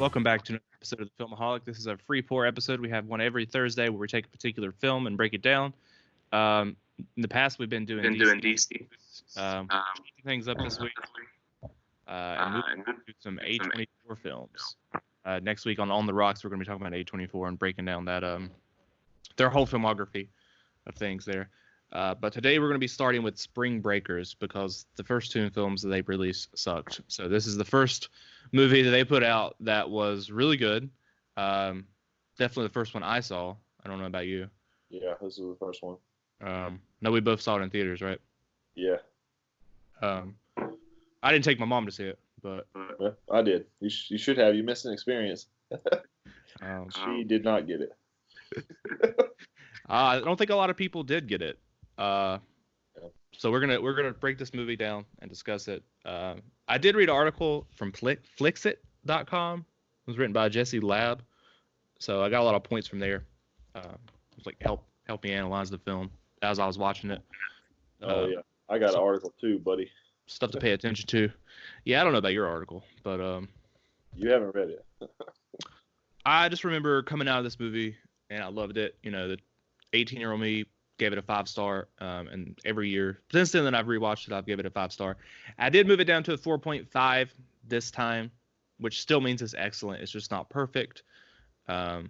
Welcome back to another episode of the Filmaholic. This is a free pour episode. We have one every Thursday where we take a particular film and break it down. In the past, we've been doing DC. Changing things up this week, and moving to some A24 films. Next week on the Rocks, we're going to be talking about A24 and breaking down that their whole filmography of things there. But today we're going to be starting with Spring Breakers because the first two films that they released sucked. So this is the first movie that they put out that was really good. Definitely the first one I saw. I don't know about you. Yeah, this is the first one. No, we both saw it in theaters, right? Yeah. I didn't take my mom to see it, but Yeah, I did. You should have. You missed an experience. She did not get it. I don't think a lot of people did get it. So we're gonna break this movie down and discuss it. I did read an article from Flixit.com. It was written by Jesse Lab, so I got a lot of points from there. It was like help me analyze the film as I was watching it. Yeah, I got an article too, buddy. Stuff to pay attention to. Yeah, I don't know about your article, but you haven't read it. I just remember coming out of this movie and I loved it. You know, the 18-year-old me gave it a 5-star, and every year since then that I've rewatched it, I've given it a 5-star. I did move it down to a 4.5 this time, which still means it's excellent. It's just not perfect. I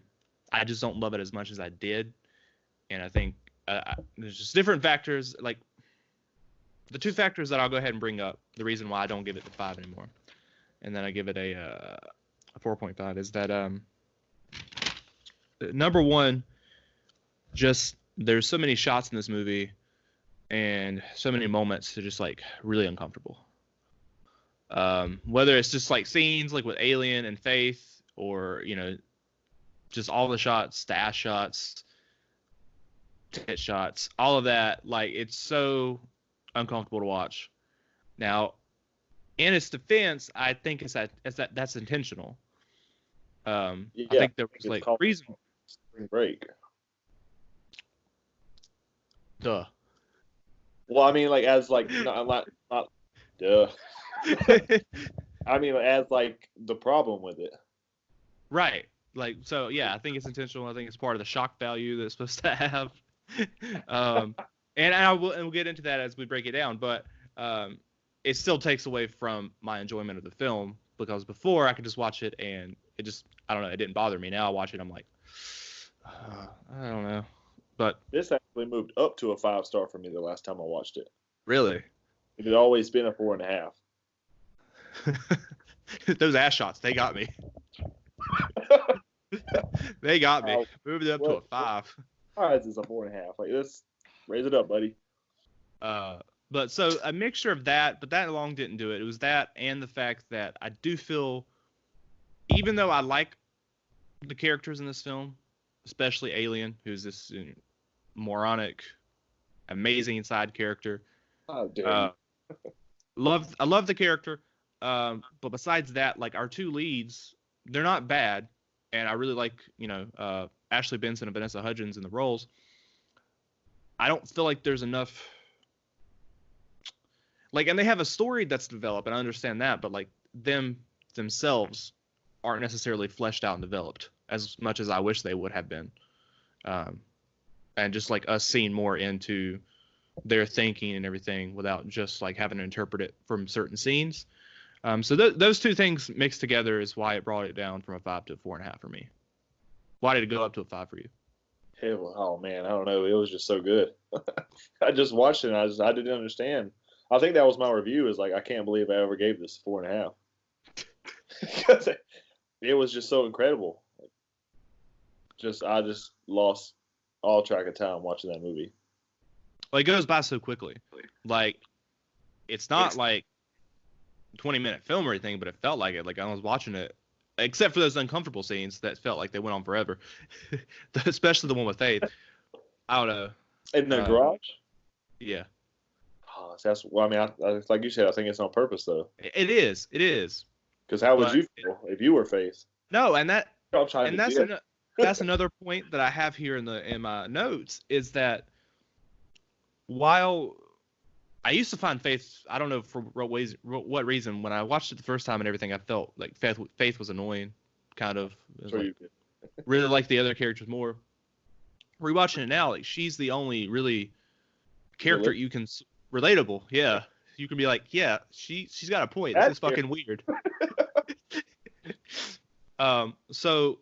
just don't love it as much as I did, and I think there's just different factors. Like the two factors that I'll go ahead and bring up, the reason why I don't give it the 5 anymore, and then I give it a 4.5 is that number one, just there's so many shots in this movie and so many moments that are just like really uncomfortable. Whether it's just like scenes like with Alien and Faith, or just all the shots, the ass shots, tit shots, all of that, like it's so uncomfortable to watch. Now, in its defense, I think that's intentional. I think there was like reason. Spring Break. Duh. Well, I mean, like as like not duh. I mean, as like the problem with it. Right. Like, so yeah, I think it's intentional. I think it's part of the shock value that it's supposed to have. And we'll get into that as we break it down, but it still takes away from my enjoyment of the film, because before I could just watch it and it just, I don't know, it didn't bother me. Now I watch it, I'm like, I don't know. But this actually moved up to a 5-star for me the last time I watched it. Really? It had always been a 4.5. Those ass shots, they got me. They got me. Moved it up to a 5. All right, it's a 4.5. Like, let's raise it up, buddy. But so a mixture of that, but that alone didn't do it. It was that and the fact that I do feel, even though I like the characters in this film, especially Alien, who's this moronic, amazing side character. Oh, dude. I love the character. But besides that, like our two leads, they're not bad, and I really like Ashley Benson and Vanessa Hudgens in the roles. I don't feel like there's enough. Like, and they have a story that's developed, and I understand that, but like themselves aren't necessarily fleshed out and developed as much as I wish they would have been. And just like us seeing more into their thinking and everything without just like having to interpret it from certain scenes. So those two things mixed together is why it brought it down from a 5 to a 4.5 for me. Why did it go up to a 5 for you? Oh man, I don't know. It was just so good. I just watched it and I didn't understand. I think that was my review, is like, I can't believe I ever gave this 4.5. Because it was just so incredible. I just lost all track of time watching that movie. Well, it goes by so quickly. Like, it's not like 20-minute film or anything, but it felt like it. Like, I was watching it, except for those uncomfortable scenes that felt like they went on forever. Especially the one with Faith. I don't know. In the garage? Yeah. Oh, I mean, like you said, I think it's on purpose, though. It is. Because how would you feel if you were Faith? No, that's another point that I have here in my notes, is that while I used to find Faith, I don't know for what reason, when I watched it the first time and everything, I felt like Faith was annoying kind of. Sure like, really like the other characters more. Rewatching it now, like she's the only really character you can relatable. Yeah, you can be like, yeah, she's got a point. This is fucking weird. So,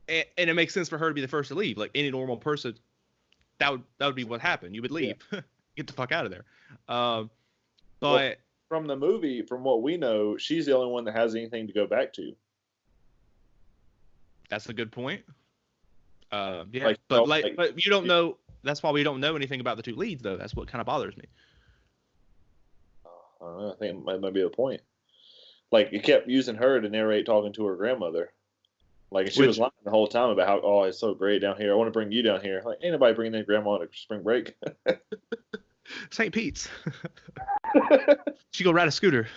and it makes sense for her to be the first to leave. Like any normal person, that would be what happened. You would leave, get the fuck out of there. But well, from the movie, from what we know, she's the only one that has anything to go back to. That's a good point. Yeah, but you don't know. That's why we don't know anything about the two leads, though. That's what kind of bothers me. I don't know. I think it might be the point. Like, it kept using her to narrate talking to her grandmother. Like, she was lying the whole time about how, oh, it's so great down here. I want to bring you down here. Like, ain't nobody bringing their grandma to spring break. St. Pete's. She go ride a scooter.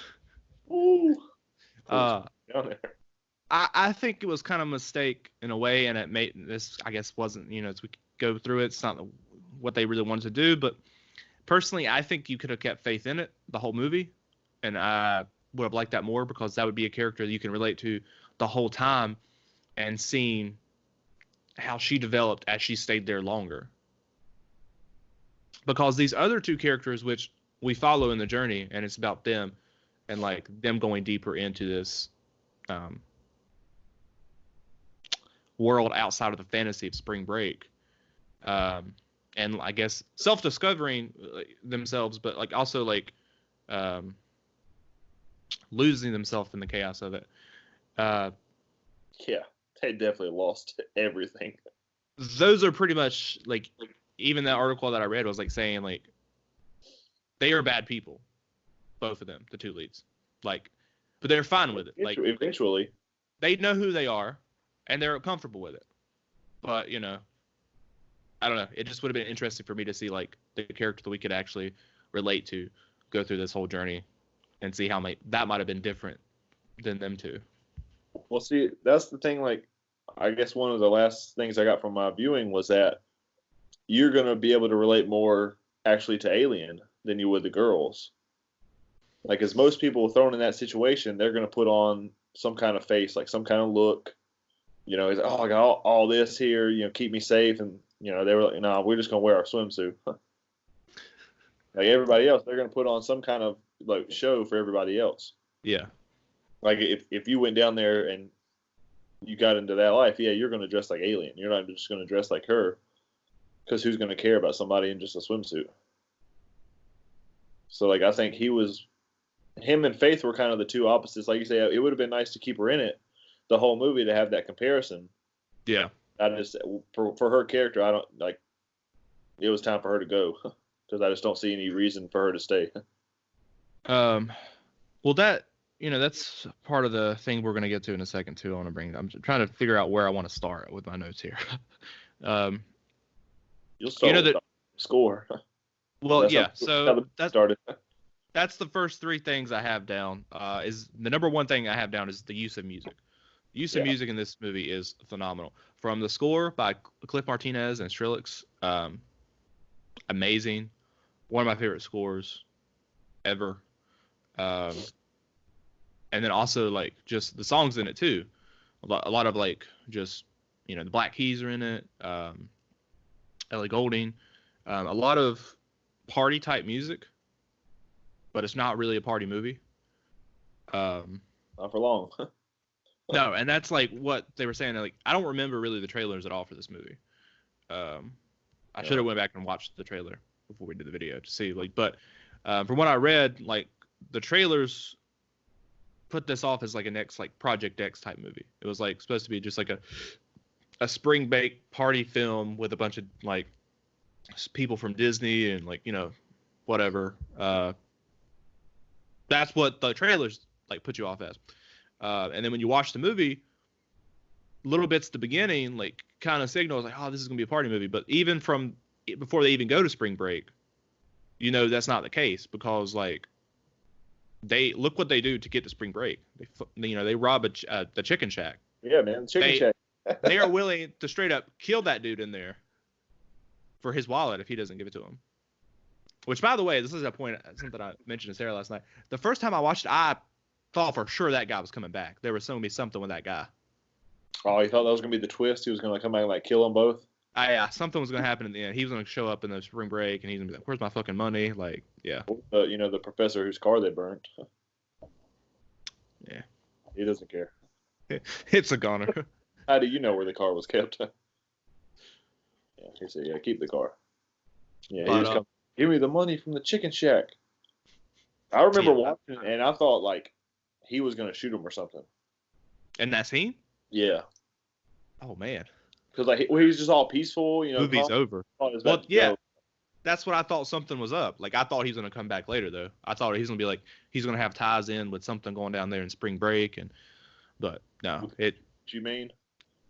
Ooh. Down there. I think it was kind of a mistake in a way, and it made this, I guess, wasn't, as we go through it, it's not what they really wanted to do. But personally, I think you could have kept Faith in it the whole movie, and I would have liked that more because that would be a character that you can relate to the whole time and seeing how she developed as she stayed there longer. Because these other two characters, which we follow in the journey, and it's about them and like them going deeper into this world outside of the fantasy of spring break, and I guess self-discovering themselves, but like also like losing themselves in the chaos of it. Yeah, they definitely lost everything. Those are pretty much like, even that article that I read was like saying like they are bad people, both of them, the two leads, like, but they're fine with it. Like eventually they know who they are and they're comfortable with it. But I don't know. It just would have been interesting for me to see like the character that we could actually relate to go through this whole journey and see how that might have been different than them two. Well, see, that's the thing. Like, I guess one of the last things I got from my viewing was that you're going to be able to relate more actually to Alien than you would the girls. Like, as most people thrown in that situation, they're going to put on some kind of face, like some kind of look. He's like, oh, I got all this here, keep me safe. And, they were like, no, we're just going to wear our swimsuit. Like everybody else, they're going to put on some kind of like show for everybody else. Yeah. Like if you went down there and you got into that life, yeah, you're going to dress like Alien. You're not just going to dress like her, because who's going to care about somebody in just a swimsuit? So like I think him and Faith were kind of the two opposites. Like you say, it would have been nice to keep her in it the whole movie to have that comparison. Yeah. I just for her character, I don't like. It was time for her to go because I just don't see any reason for her to stay. Well, that's part of the thing we're gonna get to in a second too. I'm trying to figure out where I want to start with my notes here. You'll start with the score. Well, yeah. So that's the first three things I have down. Is the number one thing I have down is the use of music. The use of music in this movie is phenomenal. From the score by Cliff Martinez and Skrillex, amazing. One of my favorite scores ever. And then also like just the songs in it too. A lot of like just the Black Keys are in it. Ellie Goulding. A lot of party type music, but it's not really a party movie. Not for long. No, and that's like what they were saying. Like, I don't remember really the trailers at all for this movie. I should have went back and watched the trailer before we did the video to see. Like, but from what I read, like the trailers put this off as like a next like Project X type movie. It was like supposed to be just like a spring break party film with a bunch of like people from Disney and like whatever. That's what the trailers like put you off as. And then when you watch the movie, little bits at the beginning, like kind of signals like, oh, this is going to be a party movie. But even from before they even go to spring break, that's not the case because like they look what they do to get to spring break. They rob the chicken shack. Yeah, man. Chicken shack. They are willing to straight up kill that dude in there for his wallet if he doesn't give it to him. Which, by the way, this is a point, something I mentioned to Sarah last night. The first time I watched it, I thought for sure that guy was coming back. There was going to be something with that guy. Oh, you thought that was gonna be the twist? He was gonna come back and like kill them both? Yeah, something was going to happen in the end. He was going to show up in the spring break, and he's going to be like, "Where's my fucking money?" Like, yeah. You know, the professor whose car they burnt. Yeah. He doesn't care. It's a goner. How do you know where the car was kept? Yeah, he said, "Yeah, keep the car." Yeah, he was coming. Give me the money from the chicken shack. I remember watching it, and I thought like he was going to shoot him or something. And that scene? Yeah. Oh man. Because like he was just all peaceful, you know. Movie's over. Well, yeah. That's what I thought. Something was up. Like I thought he was gonna come back later, though. I thought he's gonna be like he's gonna have ties in with something going down there in spring break, but no. What you mean?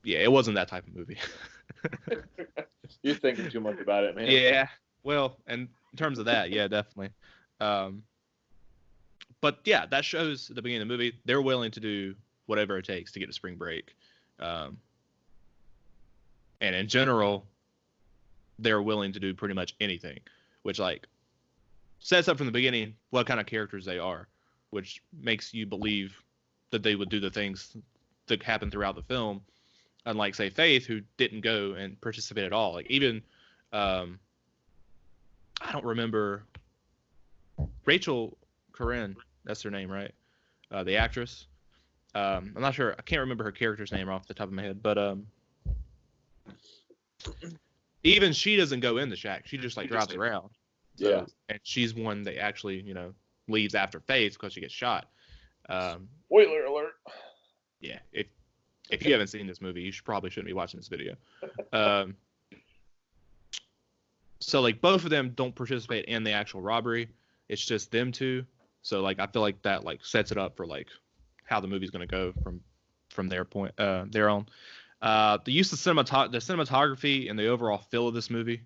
Yeah, it wasn't that type of movie. You're thinking too much about it, man. Yeah. Well, and in terms of that, yeah, definitely. But yeah, that shows at the beginning of the movie they're willing to do whatever it takes to get to spring break. And in general, they're willing to do pretty much anything, which like sets up from the beginning what kind of characters they are, which makes you believe that they would do the things that happen throughout the film, unlike say Faith, who didn't go and participate at all. Like even I don't remember Rachel Corinne, that's her name, right? The actress. I'm not sure. I can't remember her character's name off the top of my head, but even she doesn't go in the shack. She just like drives around. So, yeah. And she's one that actually, you know, leaves after Faith because she gets shot. Spoiler alert. Yeah. If you haven't seen this movie, you probably shouldn't be watching this video. So like both of them don't participate in the actual robbery. It's just them two. So like I feel like that like sets it up for like how the movie's going to go from their point there on. The use of the cinematography and the overall feel of this movie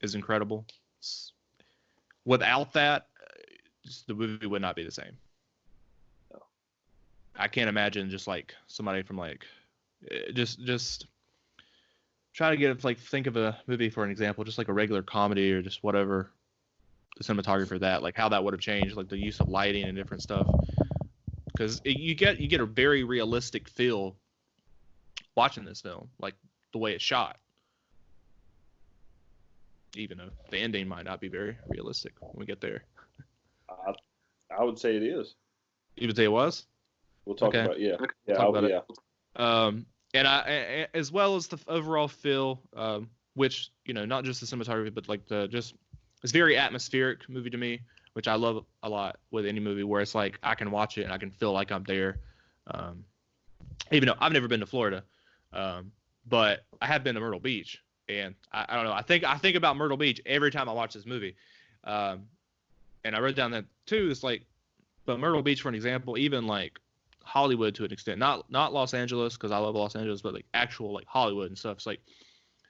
is incredible. Without that, the movie would not be the same. No. I can't imagine just like somebody from like just try to get like think of a movie for an example, just like a regular comedy or just whatever. The cinematography for that, like how that would have changed, like the use of lighting and different stuff, because you get a very realistic feel watching this film, like the way it's shot, even though the ending might not be very realistic when we get there. I would say it is. You would say it was? We'll talk about it. Yeah. And I, as well as the overall feel, which, you know, not just the cinematography, but like it's very atmospheric movie to me, which I love a lot with any movie where it's like I can watch it and I can feel like I'm there. Even though I've never been to Florida, but I have been to Myrtle Beach, and I don't know. I think about Myrtle Beach every time I watch this movie. And I wrote down that too. It's like, but Myrtle Beach, for an example, even like Hollywood to an extent, not Los Angeles, because I love Los Angeles, but like actual like Hollywood and stuff. It's like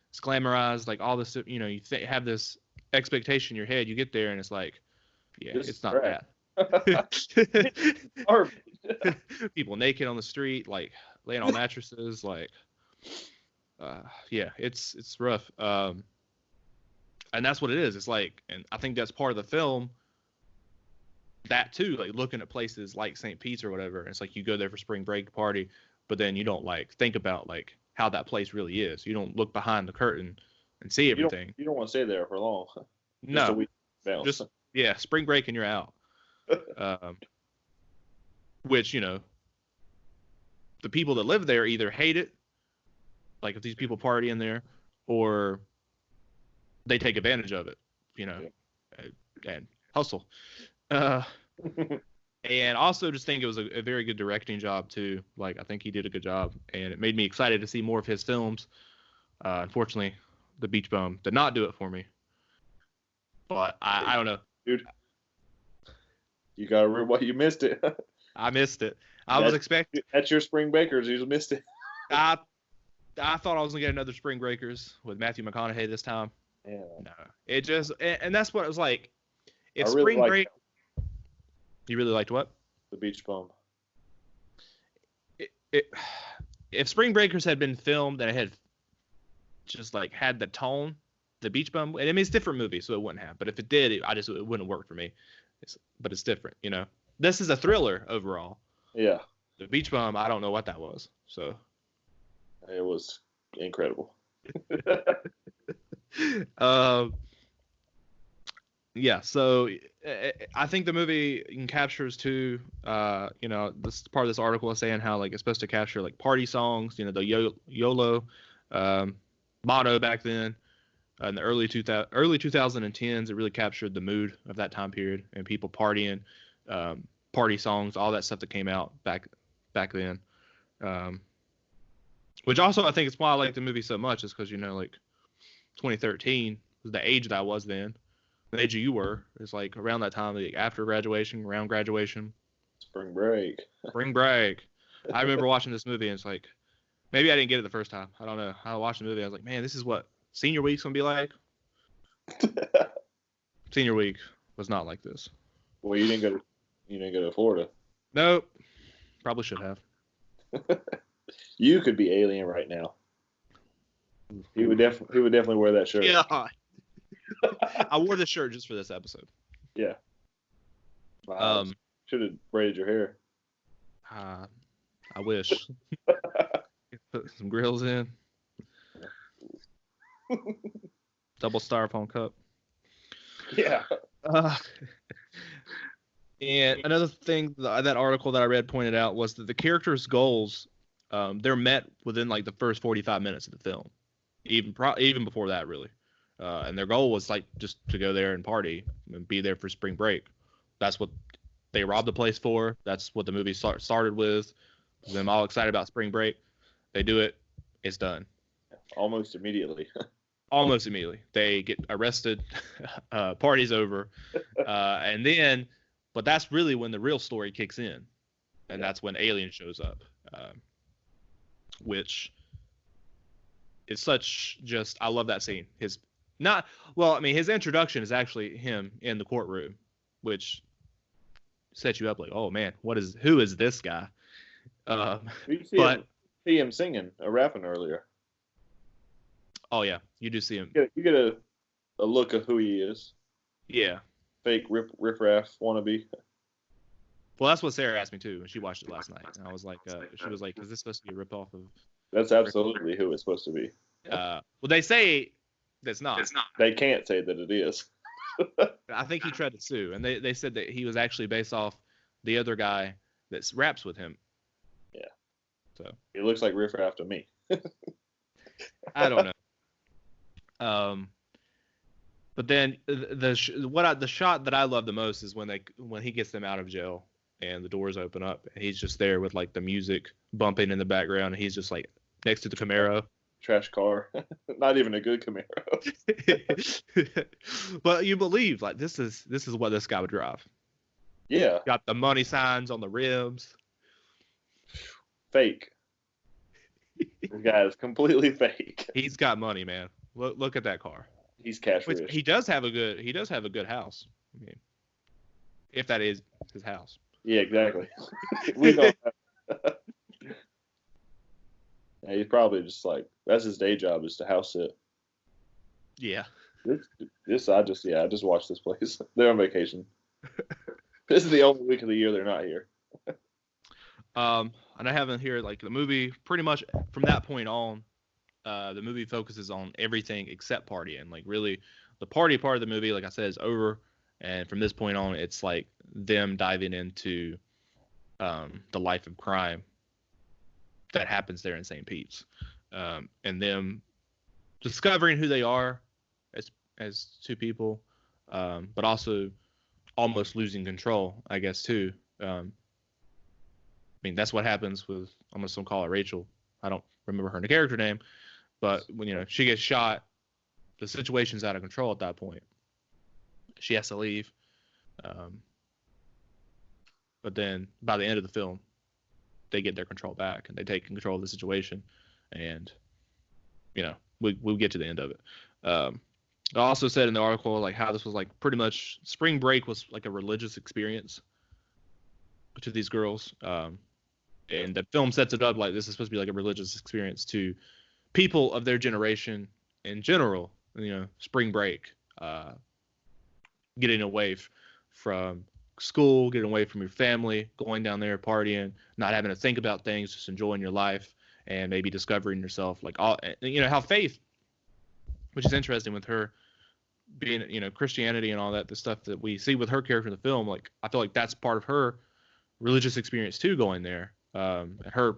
it's glamorized, like all this. You know, you have this expectation in your head. You get there, and it's like, yeah, it's not that. People naked on the street, like laying on mattresses, like, yeah, it's rough. And that's what it is. It's like, and I think that's part of the film. That too, like looking at places like St. Pete's or whatever. It's like you go there for spring break party, but then you don't like think about like how that place really is. You don't look behind the curtain and see everything. You don't want to stay there for long. No, just yeah, spring break and you're out. Which, you know, the people that live there either hate it, like if these people party in there, or they take advantage of it, you know, and hustle. And also just think it was a very good directing job too. Like I think he did a good job, and it made me excited to see more of his films. Unfortunately, The Beach Bum did not do it for me. But I don't know, dude. You gotta remember what you missed it. I missed it. I was expecting. That's your Spring Breakers. You missed it. I thought I was gonna get another Spring Breakers with Matthew McConaughey this time. Yeah. No, it just and that's what it was like. If really Spring Break. You really liked what? The Beach Bum. If Spring Breakers had been filmed and it had just like had the tone, The Beach Bum, and I mean it's a different movie, so it wouldn't have. But if it did, it wouldn't work for me. But it's different, you know. this is a thriller overall. Yeah. The Beach Bum, I don't know what that was. So it was incredible. Yeah, so I think the movie captures too. This part of this article is saying how like it's supposed to capture like party songs. The YOLO motto back then in the early 2010s. It really captured the mood of that time period and people partying, party songs, all that stuff that came out back then. Which also I think is why I like the movie so much is because like 2013 was the age that I was then. The age you were is like around that time, like after graduation, around graduation. Spring break. I remember watching this movie and it's like, maybe I didn't get it the first time. I don't know. I watched the movie. I was like, man, this is what senior week's gonna be like. Senior week was not like this. Well, you didn't go to Florida. Nope. Probably should have. You could be Alien right now. He would definitely wear that shirt. Yeah. I wore this shirt just for this episode. Yeah. Wow. Should have braided your hair. I wish. Put some grills in. Double styrofoam cup. Yeah. And another thing that article that I read pointed out was that the characters' goals, they're met within like the first 45 minutes of the film, even before that really. And their goal was like just to go there and party and be there for spring break. That's what they robbed the place for. That's what the movie started with. Them all excited about spring break. They do it. It's done. Almost immediately. Almost immediately. They get arrested. Party's over. But that's really when the real story kicks in. And that's when Alien shows up. Which is I love that scene. His introduction is actually him in the courtroom, which sets you up like, oh man, who is this guy? You see him singing or rapping earlier. Oh yeah, you do see him. You get a look of who he is. Yeah. Fake riffraff wannabe. Well, that's what Sarah asked me too when she watched it last night. And I was like, she was like, is this supposed to be a ripoff of? That's absolutely who it's supposed to be. Well, they say it's not. They can't say that it is. I think he tried to sue, and they said that he was actually based off the other guy that raps with him. Yeah. So he looks like riffraff to me. I don't know. But then the shot that I love the most is when he gets them out of jail and the doors open up and he's just there with like the music bumping in the background and he's just like next to the Camaro. Trash car. Not even a good Camaro. But you believe like this is what this guy would drive. Yeah. Got the money signs on the rims. Fake. This guy is completely fake. He's got money, man. Look at that car. He's cash rich. He does have a good house. I mean, if that is his house. Yeah, exactly. We don't have... Yeah, he's probably just like that's his day job is to house sit. Yeah. I just watched this place. They're on vacation. This is the only week of the year they're not here. And I haven't here like the movie pretty much from that point on. The movie focuses on everything except partying. Like really, the party part of the movie, like I said, is over. And from this point on, it's like them diving into the life of crime that happens there in St. Pete's, and them discovering who they are as two people, but also almost losing control, I guess too. I mean, that's what happens with I'm gonna call her Rachel. I don't remember her character name. But when she gets shot, the situation's out of control at that point. She has to leave. But then by the end of the film, they get their control back and they take control of the situation. And we'll get to the end of it. I also said in the article like how this was like pretty much spring break was like a religious experience to these girls. And the film sets it up like this is supposed to be like a religious experience to people of their generation in general, spring break, getting away from school, getting away from your family, going down there partying, not having to think about things, just enjoying your life and maybe discovering yourself. Like all, how faith, which is interesting with her being, Christianity and all that, the stuff that we see with her character in the film. Like I feel like that's part of her religious experience too, going there. The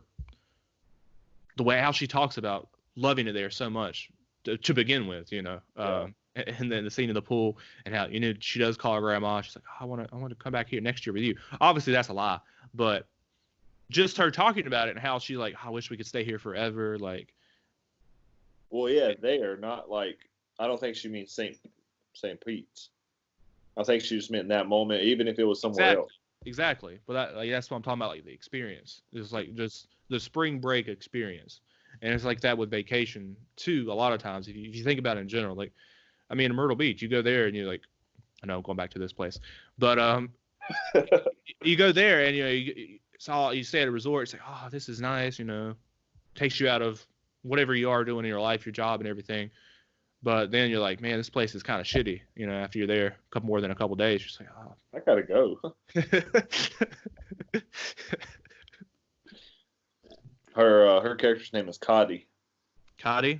way how she talks about loving it there so much to begin with, and then the scene in the pool and how she does call her grandma. She's like, I want to come back here next year with you. Obviously that's a lie, but just her talking about it and how she's like, I wish we could stay here forever. Like, well, yeah, they are not like. I don't think she means St. Pete's. I think she just meant in that moment, even if it was somewhere else. Exactly. But that's what I'm talking about. Like the experience. It's like just the spring break experience. And it's like that with vacation too. A lot of times, if you think about it in general, like, I mean, in Myrtle Beach, you go there and you're like, I know I'm going back to this place, but you go there and you stay at a resort. It's like, oh, this is nice. Takes you out of whatever you are doing in your life, your job, and everything. But then you're like, man, this place is kind of shitty. After you're there more than a couple days, you're just like, oh, I gotta go. Her character's name is Cotty. Cotty.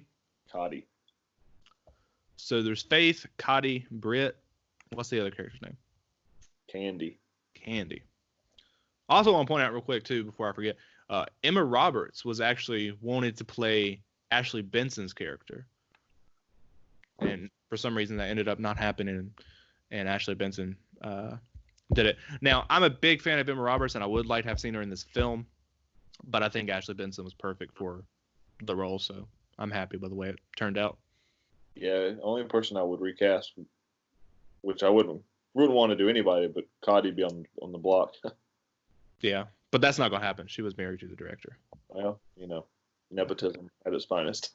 So there's Faith, Cotty, Britt. What's the other character's name? Candy. I also want to point out real quick too, before I forget, Emma Roberts was actually wanted to play Ashley Benson's character, and for some reason that ended up not happening, and Ashley Benson did it. Now, I'm a big fan of Emma Roberts, and I would like to have seen her in this film, but I think Ashley Benson was perfect for the role, so I'm happy with the way it turned out. Yeah, only person I would recast, which I wouldn't want to do anybody, but Cotty be on the block. Yeah, but that's not gonna happen. She was married to the director. Well, nepotism at its finest.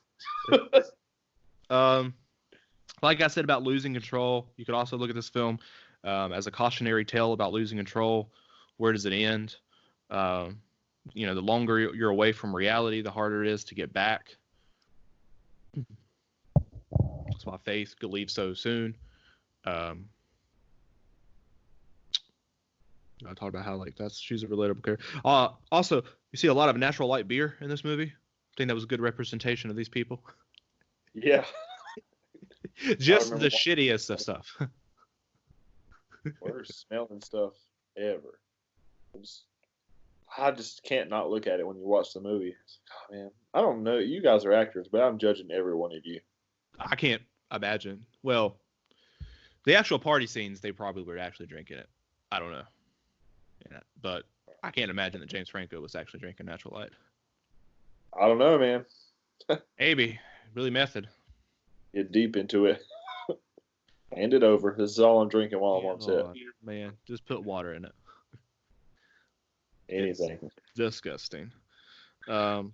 Like I said about losing control, you could also look at this film as a cautionary tale about losing control. Where does it end? The longer you're away from reality, the harder it is to get back. That's why Faith could leave so soon. I talked about how she's a relatable character. Also, you see a lot of Natural Light beer in this movie. I think that was a good representation of these people. Yeah. Just the shittiest of stuff. Worst smelling stuff ever. I just can't not look at it when you watch the movie. Oh, man, I don't know. You guys are actors, but I'm judging every one of you. I can't imagine. Well, the actual party scenes, they probably were actually drinking it. I don't know. Yeah, but I can't imagine that James Franco was actually drinking Natural Light. I don't know, man. Maybe. Really method. Get deep into it. Hand it over. This is all I'm drinking while I'm on set. Man, just put water in it. Anything. It's disgusting. So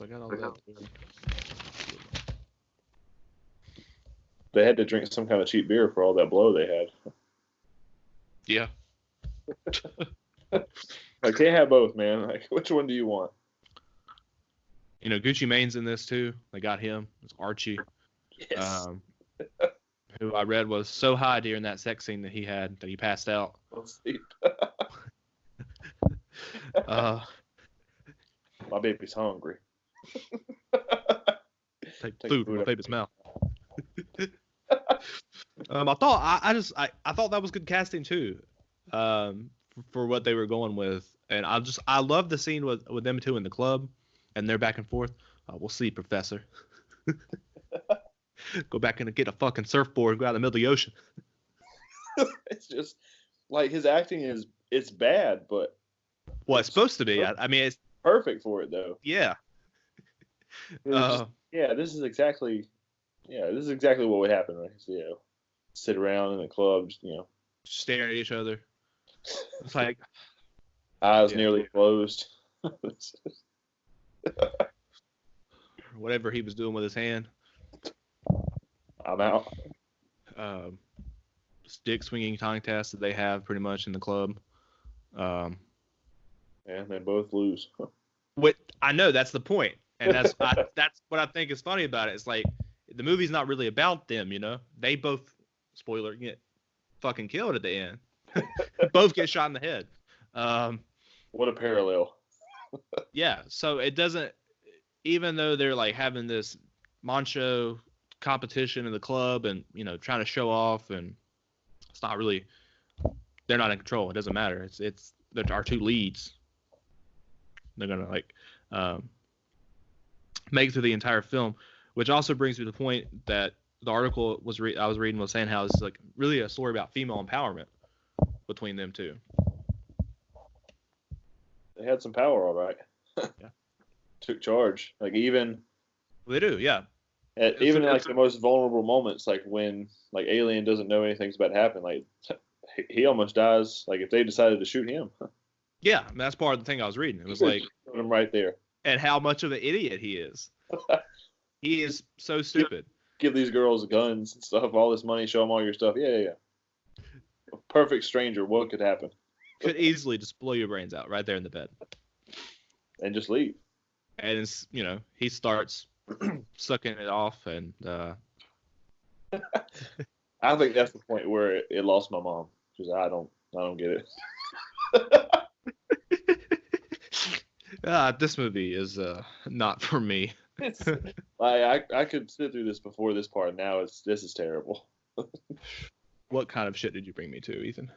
I got all that. They had to drink some kind of cheap beer for all that blow they had. Yeah. I can't have both, man. Like, which one do you want? Gucci Mane's in this too. They got him. It's Archie. Yes. Who I read was so high during that sex scene that he passed out. My baby's hungry. Take food from my baby's mouth. I thought that was good casting too, for what they were going with, and I love the scene with them two in the club, and they're back and forth. We'll see, Professor. Go back and get a fucking surfboard and go out in the middle of the ocean. It's just like his acting it's bad, but well, it's supposed to be. I mean, it's perfect for it though. Yeah. This is exactly what would happen, right? So, sit around in the club, stare at each other. It's like eyes nearly closed. Whatever he was doing with his hand. I'm out. Stick swinging contest that they have pretty much in the club. And they both lose. I know that's the point, and that's what I think is funny about it. It's like the movie's not really about them, They both, spoiler, fucking killed at the end. Both get shot in the head. What a parallel. Yeah, so it doesn't, even though they're like having this macho competition in the club and, you know, trying to show off, and it's not really, they're not in control. It doesn't matter. It's our two leads. They're gonna like make it through the entire film, which also brings me to the point that the article I was reading was saying how it's like really a story about female empowerment between them two. They had some power, all right. Yeah. Took charge. Like even They do, yeah. Even in like the most vulnerable moments, like when like Alien doesn't know anything's about to happen, like he almost dies. Like if they decided to shoot him. Yeah, I mean, that's part of the thing I was reading. It was like him right there. And how much of an idiot he is. He is so stupid. Give these girls guns and stuff, all this money, show them all your stuff. Yeah. A perfect stranger, what could happen? Could easily just blow your brains out right there in the bed. And just leave. And it's, you know, he starts sucking it off, and I think that's the point where it lost my mom. Because I don't get it. This movie is not for me. I could sit through this before this part. Now this is terrible. What kind of shit did you bring me to, Ethan?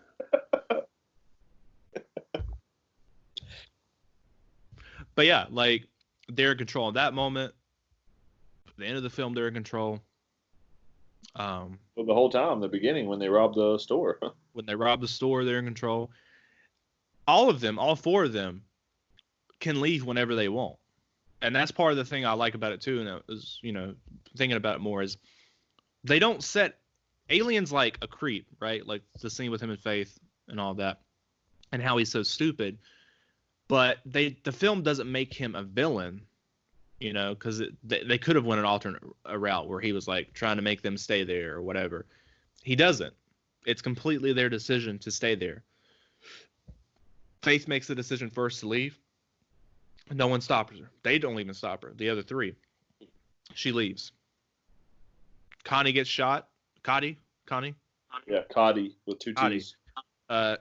But yeah, like they're in control in that moment. At the end of the film, they're in control. Well, the whole time, the beginning, when they robbed the store. When they rob the store, they're in control. All of them, all four of them, can leave whenever they want. And that's part of the thing I like about it too. And is, you know, thinking about it more is they don't set Alien's like a creep, right? Like the scene with him and Faith and all that, and how he's so stupid. But the film doesn't make him a villain, you know, because they could have went an alternate route where he was like trying to make them stay there or whatever. He doesn't. It's completely their decision to stay there. Faith makes the decision first to leave. No one stops her. They don't even stop her. The other three. She leaves. Connie gets shot. Connie? Yeah, Cotty with two T's.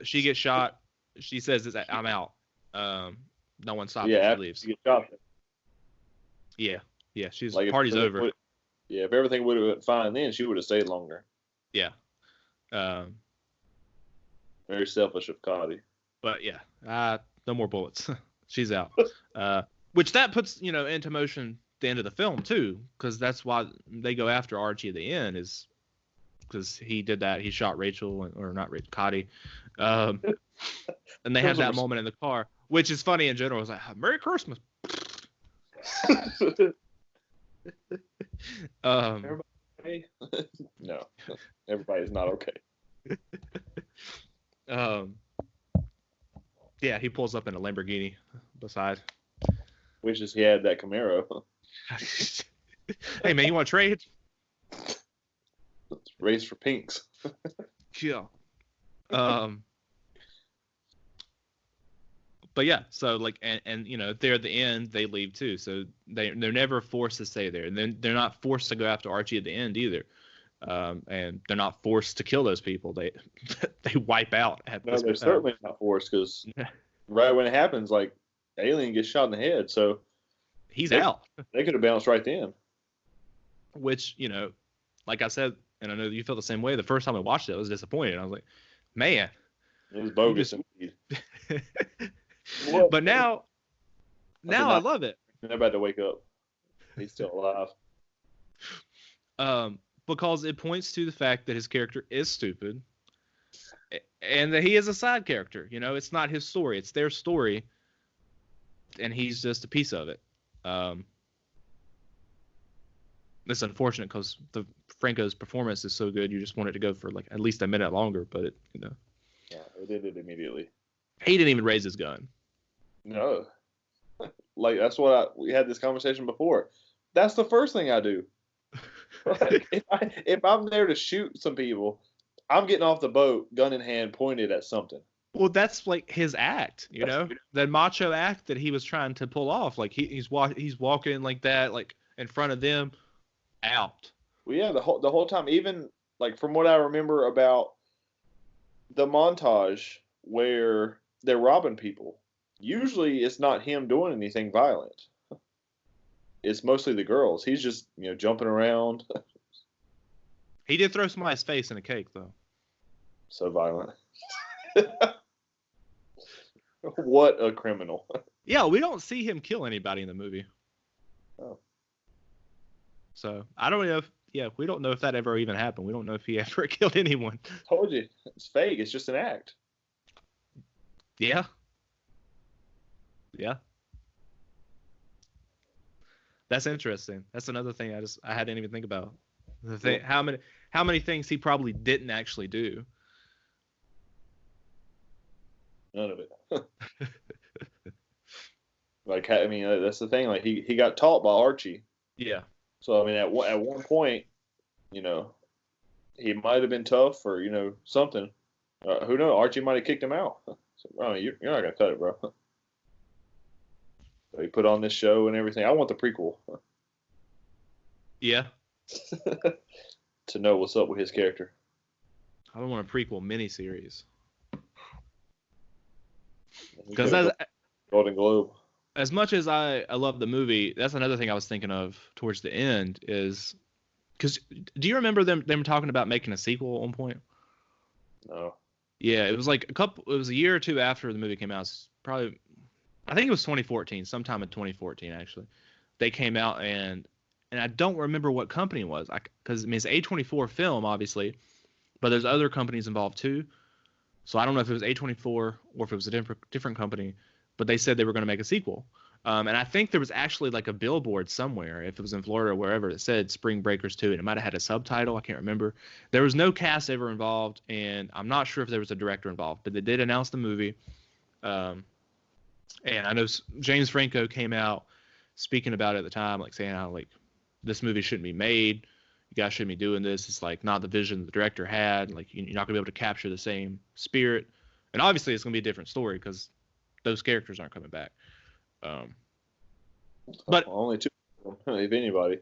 She gets shot. She says, I'm out. No one stops her. Yeah, she leaves. She gets shot. Yeah. She's like party's over. If everything would have been fine then, she would have stayed longer. Yeah. Very selfish of Cotty. But yeah, no more bullets. She's out. Which that puts, you know, into motion the end of the film too, because that's why they go after Archie at the end, is because he did that. He shot Rachel, or not Rachel, Cotty. And they have that moment in the car, which is funny in general. It's like, Merry Christmas. Everybody? No, everybody's not okay. Yeah, he pulls up in a Lamborghini beside. Wishes he had that Camaro. Hey man, you want to trade? Let's race for pinks. Yeah. But yeah, so like, and you know, they're at the end, they leave too, so they're never forced to stay there, and then they're not forced to go after Archie at the end either, and they're not forced to kill those people. They wipe out. No, they're certainly not forced, because right when it happens, like Alien gets shot in the head, so he's out. They could have bounced right then. Which, you know, like I said, and I know you felt the same way. The first time I watched it, I was disappointed. I was like, man, it was bogus. But now I love it. They're about to wake up. He's still alive. Because it points to the fact that his character is stupid, and that he is a side character. You know, it's not his story; it's their story, and he's just a piece of it. It's unfortunate because Franco's performance is so good. You just want it to go for like at least a minute longer, but it, you know. Yeah, it did it immediately. He didn't even raise his gun. No. Like, that's what we had this conversation before. That's the first thing I do. Like, if I'm there to shoot some people, I'm getting off the boat, gun in hand, pointed at something. Well, that's like his act, you know, that macho act that he was trying to pull off. Like he's walking like that, like in front of them, out. Well, yeah, the whole time, even like from what I remember about the montage where they're robbing people. Usually, it's not him doing anything violent. It's mostly the girls. He's just jumping around. He did throw somebody's face in a cake though. So violent. What a criminal. Yeah, we don't see him kill anybody in the movie. Oh. So I don't know if we don't know if that ever even happened. We don't know if he ever killed anyone. Told you, it's fake. It's just an act. Yeah. Yeah. That's interesting. That's another thing I hadn't even think about. The thing, how many things he probably didn't actually do. None of it. Like, I mean, that's the thing. Like, he got taught by Archie. Yeah. So I mean, at one point, he might have been tough or something. Who knows? Archie might have kicked him out. So, I mean, you're not gonna cut it, bro. So he put on this show and everything. I want the prequel. Yeah. To know what's up with his character. I don't want a prequel miniseries. Because Golden Globe. As much as I love the movie, that's another thing I was thinking of towards the end is because do you remember them talking about making a sequel at one point? No. Yeah, it was like it was a year or two after the movie came out. Probably, I think it was 2014, sometime in 2014 actually. They came out and I don't remember what company it was. Because it's A24 film obviously, but there's other companies involved too. So I don't know if it was A24 or if it was a different company, but they said they were going to make a sequel. And I think there was actually like a billboard somewhere, if it was in Florida or wherever, that said Spring Breakers 2, and it might have had a subtitle. I can't remember. There was no cast ever involved, and I'm not sure if there was a director involved, but they did announce the movie. And I know James Franco came out speaking about it at the time, like saying how like this movie shouldn't be made. You guys shouldn't be doing this. It's like not the vision the director had. Like you're not gonna be able to capture the same spirit. And obviously it's gonna be a different story because those characters aren't coming back. But only two, if anybody.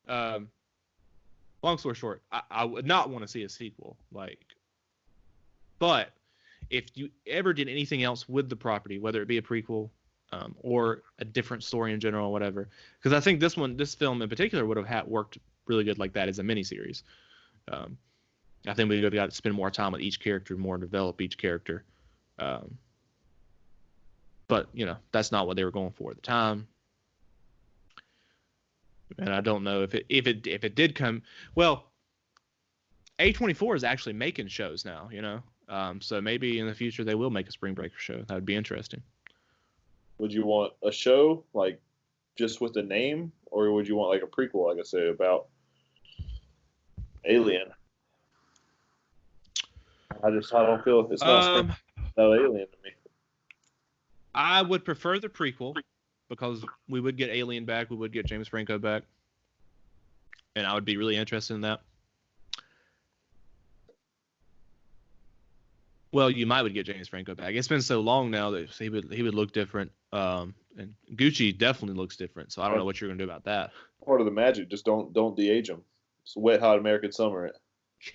Long story short, I would not want to see a sequel. But if you ever did anything else with the property, whether it be a prequel or a different story in general, or whatever, because I think this film in particular would have worked really good like that as a miniseries. I think we would have got to spend more time with each character, more develop each character. But that's not what they were going for at the time. And I don't know if it did come. Well, A24 is actually making shows now, so maybe in the future they will make a Spring Breaker show. That would be interesting. Would you want a show like just with the name, or would you want like a prequel, like I said, about Alien? I don't feel it's not Alien to me. I would prefer the prequel because we would get Alien back, we would get James Franco back, and I would be really interested in that. Well, you might would get James Franco back. It's been so long now that he would look different, and Gucci definitely looks different. So I don't know what you're gonna do about that. Part of the magic, just don't de-age him. It's wet hot American summer.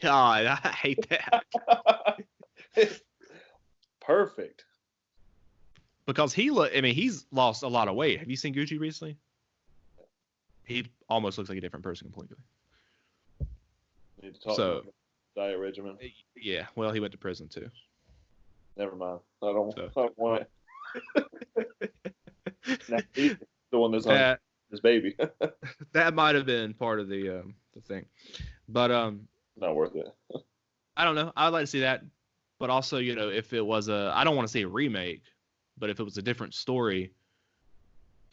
God, I hate that. Perfect. Because he's lost a lot of weight. Have you seen Gucci recently? He almost looks like a different person completely. Need to talk about diet regimen. Yeah, well, he went to prison too. Never mind. I don't want it. He's the one that's on his baby. That might have been part of the thing, but not worth it. I don't know. I'd like to see that, but also if it was I don't want to see a remake. But if it was a different story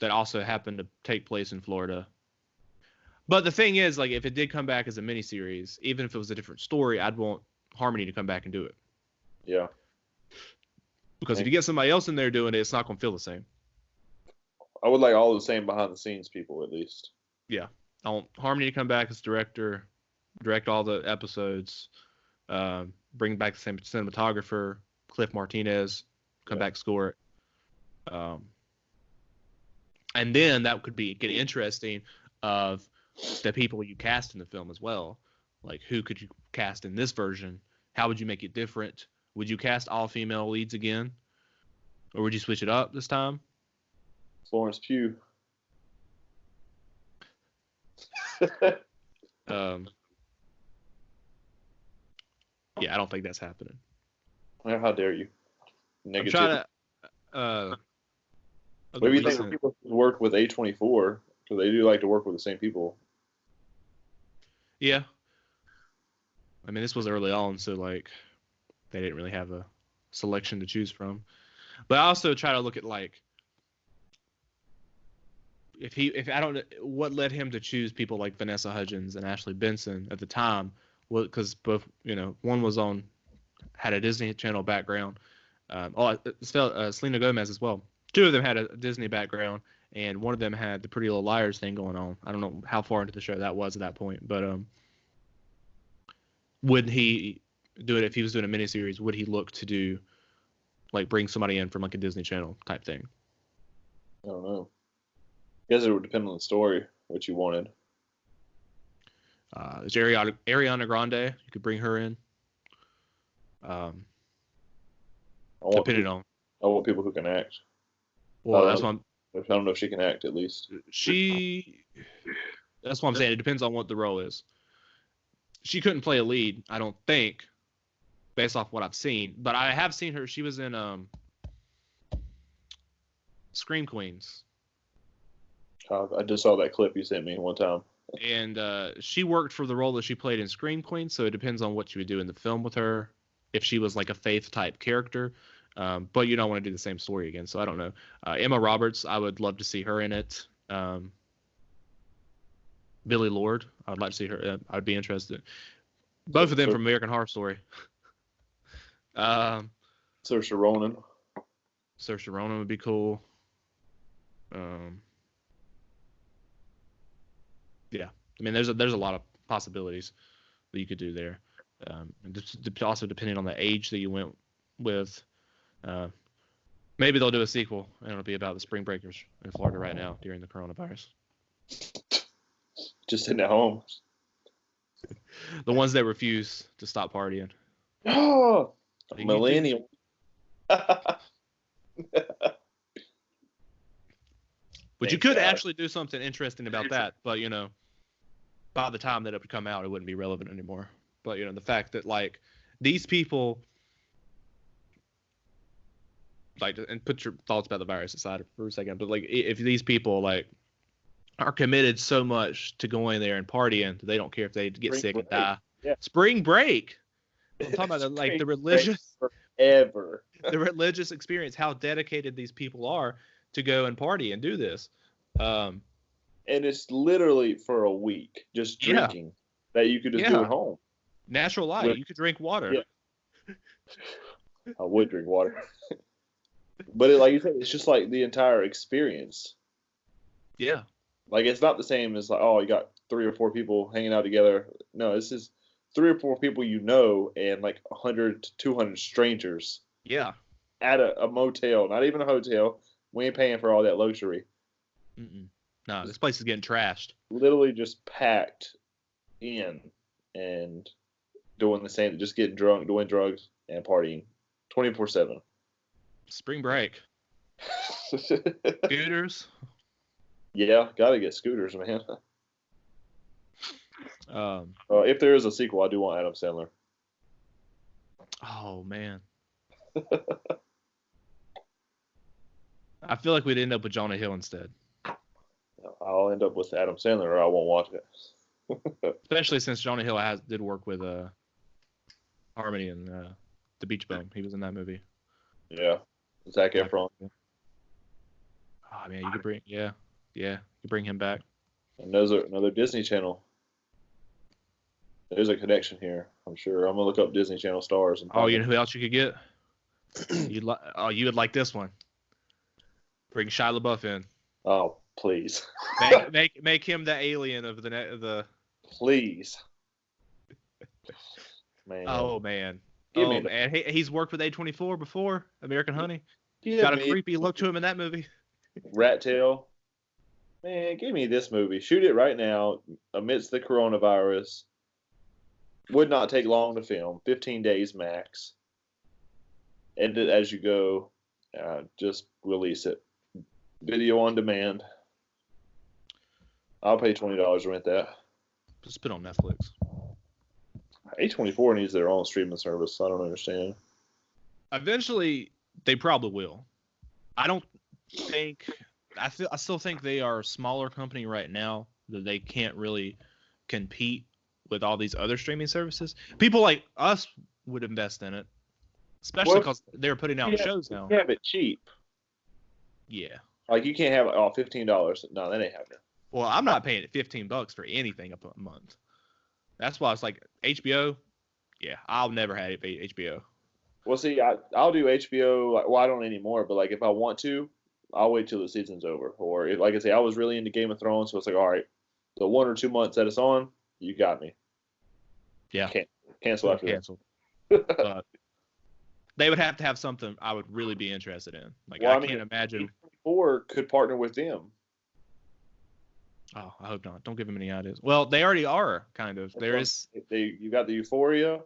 that also happened to take place in Florida. But the thing is, like, if it did come back as a miniseries, even if it was a different story, I'd want Harmony to come back and do it. Yeah. Because if you get somebody else in there doing it, it's not going to feel the same. I would like all the same behind-the-scenes people, at least. Yeah. I want Harmony to come back as director, direct all the episodes, bring back the same cinematographer, Cliff Martinez, come back, score it. And then that could get interesting of the people you cast in the film as well. Like, who could you cast in this version? How would you make it different? would you cast all female leads again, or would you switch it up this time? Florence Pugh. Yeah, I don't think that's happening. How dare you? Negativity. I'm trying to. Maybe you think people work with A24 because they do like to work with the same people. Yeah. I mean, this was early on, so like they didn't really have a selection to choose from. But I also try to look at like if I don't know what led him to choose people like Vanessa Hudgens and Ashley Benson at the time. Well, because both, one had a Disney Channel background. Selena Gomez as well. Two of them had a Disney background, and one of them had the Pretty Little Liars thing going on. I don't know how far into the show that was at that point, but would he do it if he was doing a miniseries? Would he look to do like bring somebody in from like a Disney Channel type thing? I don't know. I guess it would depend on the story, what you wanted. There's Ariana Grande. You could bring her in. Depending on. I want people who can act. Well, that's what I don't know if she can act at least. That's what I'm saying. It depends on what the role is. She couldn't play a lead, I don't think, based off what I've seen. But I have seen her. She was in Scream Queens. I just saw that clip you sent me one time. And she worked for the role that she played in Scream Queens, so it depends on what you would do in the film with her. If she was like a Faith-type character. But you don't want to do the same story again, so I don't know. Emma Roberts, I would love to see her in it. Billie Lourd, I'd like to see her. I'd be interested. Both of them from American Horror Story. Saoirse Ronan. Saoirse Ronan would be cool. Yeah, I mean, there's a lot of possibilities that you could do there. Also depending on the age that you went with. Maybe they'll do a sequel, and it'll be about the spring breakers in Florida right now during the coronavirus. Just sitting at home. The ones that refuse to stop partying. Oh, millennial. But you could actually do something interesting about that. But, by the time that it would come out, it wouldn't be relevant anymore. But, the fact that, like, these people, like, and put your thoughts about the virus aside for a second, but, like, if these people, like, are committed so much to going there and partying, they don't care if they get sick and die. Yeah. Spring break. I'm talking about, like, the religious... Forever. The religious experience, how dedicated these people are to go and party and do this. And it's literally for a week, just drinking that you could just do at home. Natural light. You could drink water. Yeah. I would drink water. But like you said, it's just like the entire experience. Yeah. Like it's not the same as like, oh, you got 3 or 4 people hanging out together. No, this is 3 or 4 people and like 100 to 200 strangers. Yeah. At a motel, not even a hotel. We ain't paying for all that luxury. No, this place is getting trashed. Literally just packed in and doing the same, just getting drunk, doing drugs, and partying 24/7. Spring break. Scooters. Yeah, gotta get scooters, man. If there is a sequel, I do want Adam Sandler. Oh, man. I feel like we'd end up with Jonah Hill instead. I'll end up with Adam Sandler, or I won't watch it. Especially since Jonah Hill did work with Harmony and The Beach Bum. He was in that movie. Yeah, Zac Efron. Oh man, you could bring you could bring him back. Another Disney Channel. There's a connection here, I'm sure. I'm gonna look up Disney Channel stars. You know who else you could get? You would like this one. Bring Shia LaBeouf in. Oh, please. make him the alien of the. Please. Man. Oh man. Man. He's worked with A24 before. American Honey. Got a creepy look to him in that movie. Rat Tail. Man, give me this movie. Shoot it right now amidst the coronavirus. Would not take long to film. 15 days max. End it as you go. Just release it. Video on demand. I'll pay $20 to rent that. Just put it on Netflix. A24 needs their own streaming service. I don't understand. Eventually, they probably will. I don't think. I still think they are a smaller company right now that they can't really compete with all these other streaming services. People like us would invest in it, especially because they're putting out shows now. You have it cheap. Yeah. Like you can't have $15. No, that ain't happening. Well, I'm not paying $15 for anything a month. That's why it's like HBO. Yeah, I'll never have HBO. Well, see, I'll do HBO. Well, I don't anymore, but like if I want to, I'll wait till the season's over. Or if, like I say, I was really into Game of Thrones, so it's like, all right, the 1 or 2 months that it's on, you got me. Yeah. Cancel after cancel. But they would have to have something I would really be interested in. Like I can't imagine. Or could partner with them. Oh, I hope not. Don't give them any ideas. Well, they already are kind of. You got the Euphoria.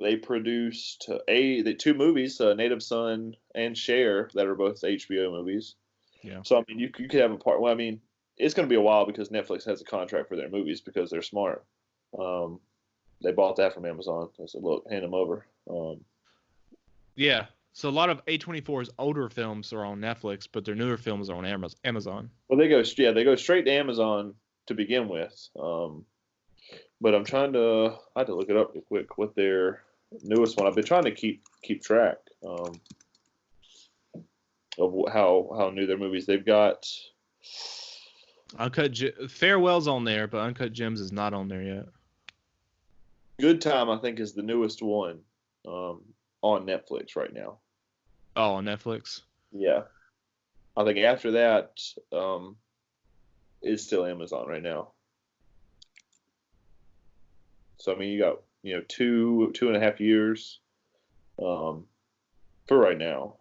They produced 2 movies, Native Son and Cher, that are both HBO movies. Yeah. So I mean, you could have a part. Well, I mean, it's going to be a while because Netflix has a contract for their movies because they're smart. They bought that from Amazon. I said, look, hand them over. Yeah. So a lot of A24's older films are on Netflix, but their newer films are on Amazon. Well, they go straight to Amazon to begin with. But I had to look it up real quick what their newest one. I've been trying to keep track of how new their movies. They've got Farewell's on there, but Uncut Gems is not on there yet. Good Time, I think, is the newest one on Netflix right now. Oh, on Netflix? Yeah. I think after that is still Amazon right now. So, I mean, you got, 2.5 years for right now.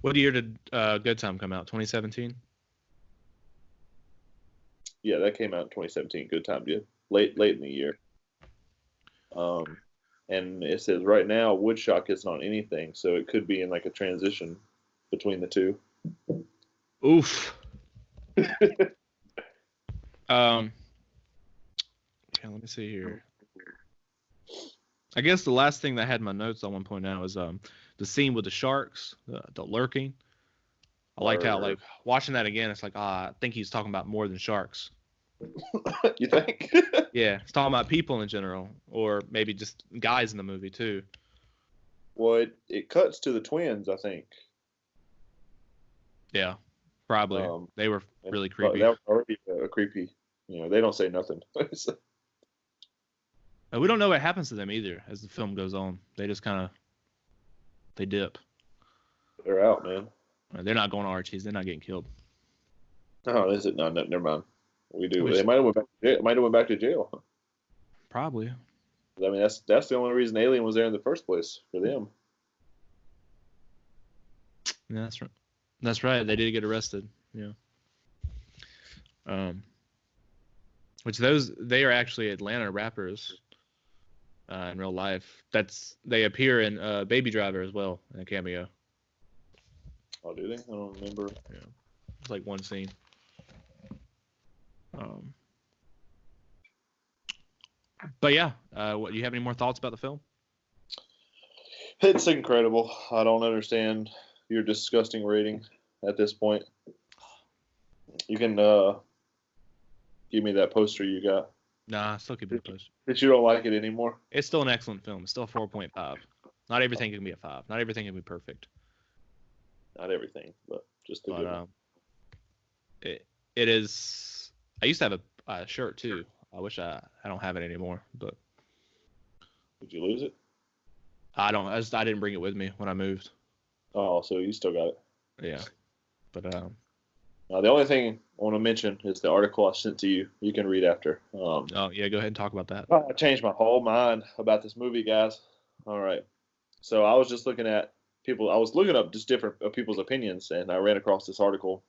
What year did Good Time come out? 2017? Yeah, that came out in 2017. Good Time did. Late in the year. And it says right now Woodstock isn't on anything, so it could be in like a transition between the two. Oof. Okay, let me see here. I guess the last thing that I had in my notes I want to point out is the scene with the sharks, the lurking. I liked how, like, watching that again, it's like, I think he's talking about more than sharks. You think? Yeah, he's talking about people in general, or maybe just guys in the movie too. Well, it cuts to the twins, I think. Yeah, probably. They were really creepy. That was already creepy. They don't say nothing. And we don't know what happens to them either as the film goes on. They just they dip. They're out, man. They're not going to Archie's. They're not getting killed. Oh, is it? No, never mind. We do. They might have went back to jail. Probably. I mean, that's the only reason Alien was there in the first place, for them. Yeah, that's right. That's right. They did get arrested. Yeah. Which they are actually Atlanta rappers in real life. They appear in Baby Driver as well in a cameo. Oh, do they? I don't remember. Yeah. It's like one scene. But yeah, what do you have any more thoughts about the film? It's incredible. I don't understand your disgusting rating at this point. You can give me that poster you got. Nah, I still keep it a poster. But you don't like it anymore? It's still an excellent film. It's still a 4.5. Not everything can be a 5. Not everything can be perfect. Not everything, but just a good one. It is. I used to have a shirt too. I wish I don't have it anymore. But did you lose it? I don't. I didn't bring it with me when I moved. Oh, so you still got it? Yeah, but the only thing I want to mention is the article I sent to you. You can read after. Oh yeah, go ahead and talk about that. I changed my whole mind about this movie, guys. All right, so I was just looking at people. I was looking up just different people's opinions, and I ran across this article.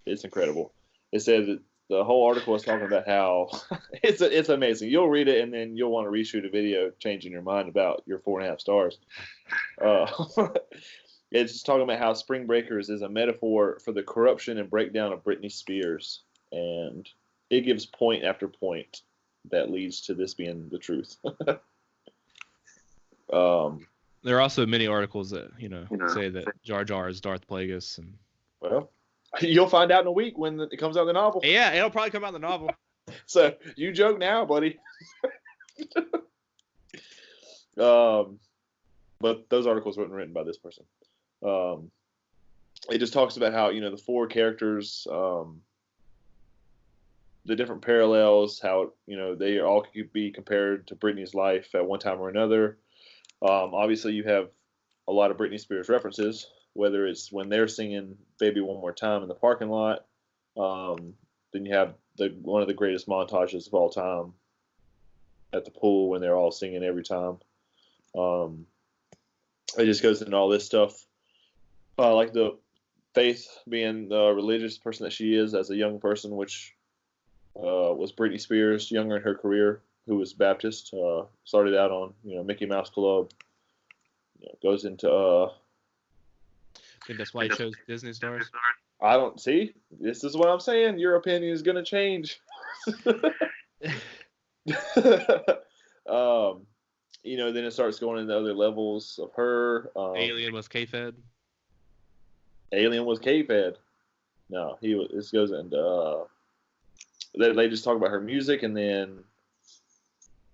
It's incredible. It said that the whole article is talking about how it's amazing. You'll read it and then you'll want to reshoot a video, changing your mind about your 4.5 stars. It's just talking about how Spring Breakers is a metaphor for the corruption and breakdown of Britney Spears, and it gives point after point that leads to this being the truth. There are also many articles that say that Jar Jar is Darth Plagueis, and well, you'll find out in a week when it comes out in the novel. Yeah, it'll probably come out in the novel. So you joke now, buddy. But those articles weren't written by this person. It just talks about how the 4 characters, the different parallels, how they all could be compared to Britney's life at one time or another. Obviously, you have a lot of Britney Spears references, whether it's when they're singing "Baby One More Time" in the parking lot. Then you have one of the greatest montages of all time at the pool when they're all singing every time. It just goes into all this stuff, like the Faith being the religious person that she is as a young person, which was Britney Spears younger in her career, who was Baptist. Started out on Mickey Mouse Club. Goes into. I think that's why he chose Disney stars. I don't see. This is what I'm saying. Your opinion is gonna change. Then it starts going into other levels of her. Alien was K-Fed. Alien was K-Fed. No, he was. This goes into. They just talk about her music, and then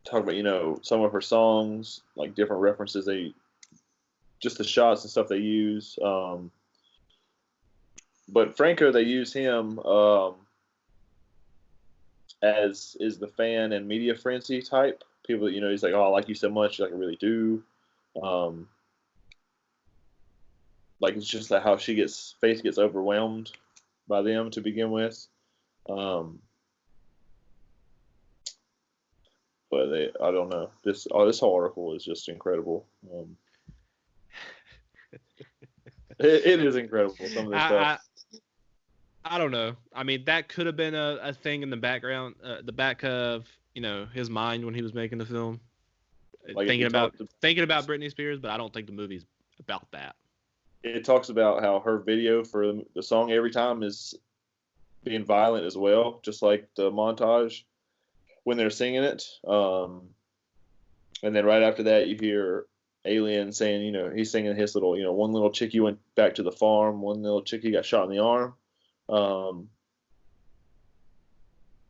talk about some of her songs, like different references. Just the shots and stuff they use. But Franco, they use him as is the fan and media frenzy type. People, he's like, oh, I like you so much, like I really do. Like it's just like how Faith gets overwhelmed by them to begin with. But I don't know. This whole article is just incredible. It is incredible. Some of this stuff. I don't know. I mean, that could have been a thing in the background, the back of his mind when he was making the film, like thinking about Britney Spears. But I don't think the movie's about that. It talks about how her video for the song "Every Time" is being violent as well, just like the montage when they're singing it. And then right after that, you hear Alien saying, he's singing his little, one little chickie went back to the farm, one little chickie got shot in the arm. And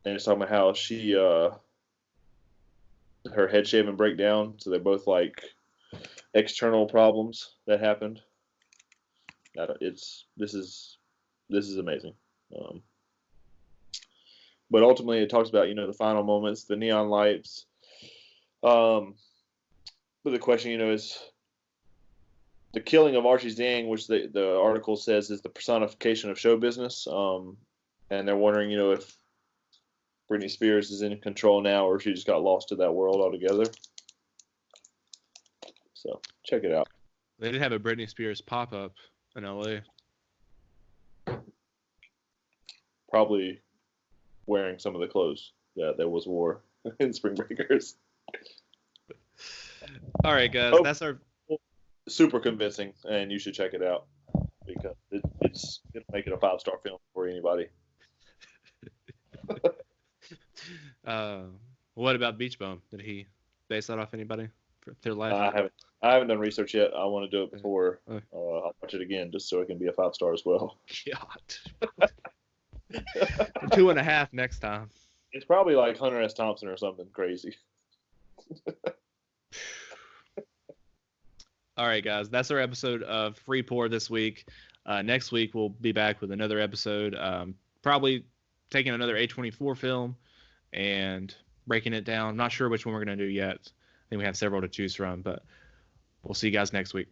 it's talking about how she, her head shaving breakdown. So they're both like external problems that happened. This is amazing. But ultimately, it talks about the final moments, the neon lights. But the question, is the killing of Archie Zhang, which the article says is the personification of show business. And they're wondering, if Britney Spears is in control now, or if she just got lost to that world altogether. So check it out. They did have a Britney Spears pop-up in LA. Probably wearing some of the clothes that there was wore in Spring Breakers. All right, guys. That's our super convincing, and you should check it out because it's gonna make it a 5-star film for anybody. What about Beach Bum? Did he base that off anybody for their life? I haven't done research yet. I want to do it before I'll watch it again, just so it can be a 5-star as well. God. 2.5 next time. It's probably like Hunter S. Thompson or something crazy. All right, guys. That's our episode of Free Pour this week. Next week, we'll be back with another episode. Probably taking another A24 film and breaking it down. I'm not sure which one we're going to do yet. I think we have several to choose from, but we'll see you guys next week.